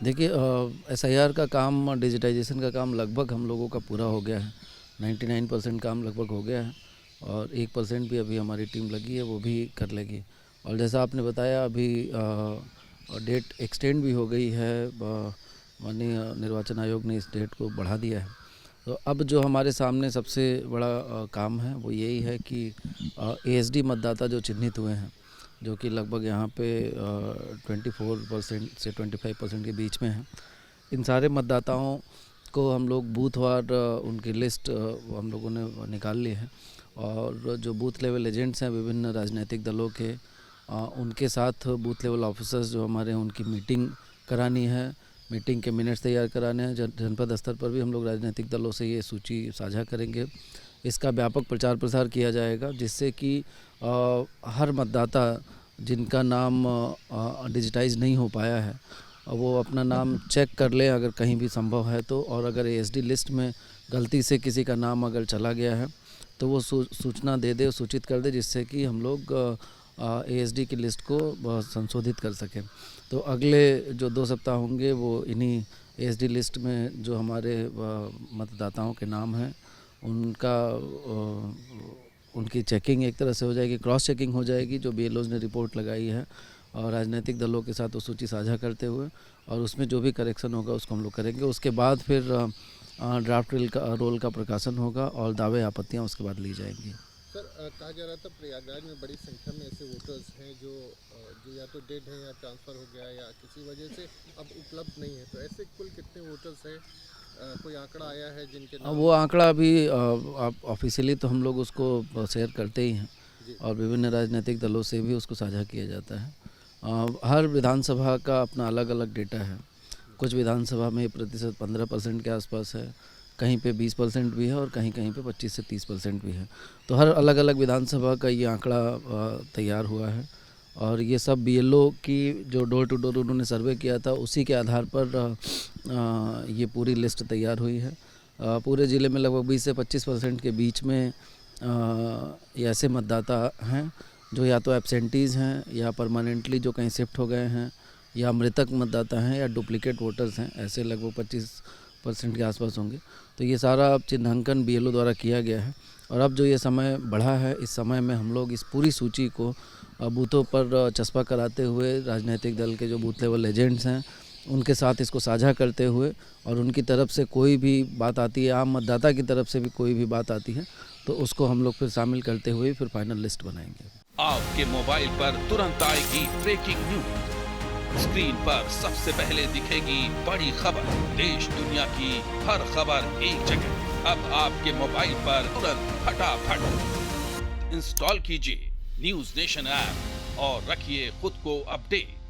देखिए एसआईआर का काम, डिजिटाइजेशन का काम लगभग हम लोगों का पूरा हो गया है। 99% काम लगभग हो गया है और 1% भी अभी हमारी टीम लगी है, वो भी कर लेगी। और जैसा आपने बताया अभी डेट एक्सटेंड भी हो गई है, माननीय निर्वाचन आयोग ने इस डेट को बढ़ा दिया है। तो अब जो हमारे सामने सबसे बड़ा काम है वो यही है कि एएसडी मतदाता जो चिन्हित हुए हैं, जो कि लगभग यहाँ पे 24% से 25% के बीच में है, इन सारे मतदाताओं को हम लोग बूथवार उनकी लिस्ट हम लोगों ने निकाल ली है। और जो बूथ लेवल एजेंट्स हैं विभिन्न राजनीतिक दलों के, उनके साथ बूथ लेवल ऑफिसर्स जो हमारे हैं उनकी मीटिंग करानी है, मीटिंग के मिनट्स तैयार कराने हैं। जनपद स्तर पर भी हम लोग राजनीतिक दलों से ये सूची साझा करेंगे। इसका व्यापक प्रचार प्रसार किया जाएगा जिससे कि हर मतदाता जिनका नाम डिजिटाइज नहीं हो पाया है वो अपना नाम चेक कर ले अगर कहीं भी संभव है तो। और अगर एएसडी लिस्ट में गलती से किसी का नाम अगर चला गया है तो वो सूचना दे दे, सूचित कर दे, जिससे कि हम लोग एएसडी की लिस्ट को संशोधित कर सकें। तो अगले जो 2 सप्ताह होंगे वो इन्हीं एएसडी लिस्ट में जो हमारे मतदाताओं के नाम हैं उनका उनकी चेकिंग एक तरह से हो जाएगी, क्रॉस चेकिंग हो जाएगी जो बीएलओज ने रिपोर्ट लगाई है, और राजनीतिक दलों के साथ वो सूची साझा करते हुए और उसमें जो भी करेक्शन होगा उसको हम लोग करेंगे। उसके बाद फिर ड्राफ्ट रोल का प्रकाशन होगा और दावे आपत्तियां उसके बाद ली जाएंगी। सर, कहा जा रहा था प्रयागराज में बड़ी संख्या में ऐसे वोटर्स हैं जो या तो डेड हैं या ट्रांसफ़र हो गया या किसी वजह से अब उपलब्ध नहीं है, तो ऐसे कुल कितने वोटर्स हैं? कोई आंकड़ा आया है जिनके नाम? वो आंकड़ा अभी ऑफिशियली तो हम लोग उसको शेयर करते ही हैं और विभिन्न राजनीतिक दलों से भी उसको साझा किया जाता है। हर विधानसभा का अपना अलग अलग डेटा है। कुछ विधानसभा में प्रतिशत 15% के आसपास है, कहीं पे 20% भी है और कहीं कहीं पे 25 से 30% भी है। तो हर अलग अलग विधानसभा का ये आंकड़ा तैयार हुआ है और ये सब बीएलओ की जो डोर टू डोर उन्होंने सर्वे किया था उसी के आधार पर ये पूरी लिस्ट तैयार हुई है। पूरे ज़िले में लगभग 20 से 25% के बीच में ये ऐसे मतदाता हैं जो या तो एब्सेंटीज़ हैं या परमानेंटली जो कहीं शिफ्ट हो गए हैं या मृतक मतदाता हैं या डुप्लीकेट वोटर्स हैं। ऐसे लगभग 25% के आसपास होंगे। तो ये सारा अब चिन्हांकन बीएलओ द्वारा किया गया है और अब जो ये समय बढ़ा है, इस समय में हम लोग इस पूरी सूची को बूथों पर चस्पा कराते हुए राजनीतिक दल के जो बूथ लेवल एजेंट्स हैं उनके साथ इसको साझा करते हुए, और उनकी तरफ से कोई भी बात आती है, आम मतदाता की तरफ से भी कोई भी बात आती है तो उसको हम लोग फिर शामिल करते हुए फिर फाइनल लिस्ट बनाएंगे। आपके मोबाइल पर तुरंत आएगी ब्रेकिंग न्यूज, स्क्रीन पर सबसे पहले दिखेगी बड़ी खबर, देश दुनिया की हर खबर एक जगह। अब आपके मोबाइल पर तुरंत फटाफट इंस्टॉल कीजिए न्यूज नेशन ऐप और रखिए खुद को अपडेट।